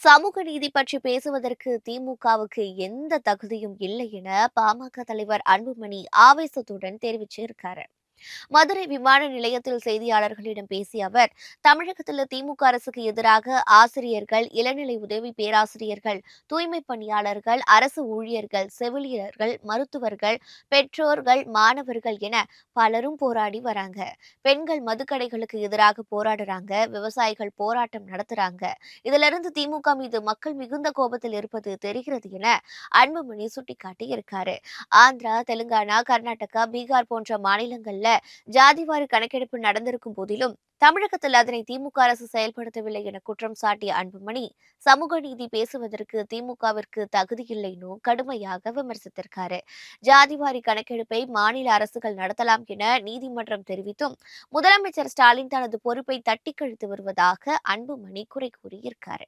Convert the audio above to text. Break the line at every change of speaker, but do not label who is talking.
சமூக நீதி பற்றி பேசுவதற்கு திமுகவுக்கு எந்த தகுதியும் இல்லை என பாமக தலைவர் அன்புமணி ஆவேசத்துடன் தெரிவிச்சிருக்காரு. மதுரை விமான நிலையத்தில் செய்தியாளர்களிடம் பேசிய அவர், தமிழகத்தில் திமுக அரசுக்கு எதிராக ஆசிரியர்கள், இளநிலை உதவி பேராசிரியர்கள், தூய்மை பணியாளர்கள், அரசு ஊழியர்கள், செவிலியர்கள், மருத்துவர்கள், பெற்றோர்கள், மாணவர்கள் என பலரும் போராடி வராங்க. பெண்கள் மதுக்கடைகளுக்கு எதிராக போராடுறாங்க, விவசாயிகள் போராட்டம் நடத்துறாங்க. இதிலிருந்து திமுக மீது மக்கள் மிகுந்த கோபத்தில் இருப்பது தெரிகிறது என அன்புமணி சுட்டிக்காட்டி இருக்காரு. ஆந்திரா, தெலுங்கானா, கர்நாடகா, பீகார் போன்ற மாநிலங்கள்ல ஜாதிவாரி கணக்கெடுப்பு நடந்திருக்கும் போதிலும் தமிழகத்தில் அதனை திமுக அரசு செயல்படுத்தவில்லை என குற்றம் சாட்டிய அன்புமணி, சமூக நீதி பேசுவதற்கு திமுகவிற்கு தகுதியில்லைன்னு கடுமையாக விமர்சித்திருக்காரு. ஜாதிவாரி கணக்கெடுப்பை மாநில அரசுகள் நடத்தலாம் என நீதிமன்றம் தெரிவித்தும் முதலமைச்சர் ஸ்டாலின் தனது பொறுப்பை தட்டி கழித்து வருவதாக அன்புமணி குறை கூறியிருக்காரு.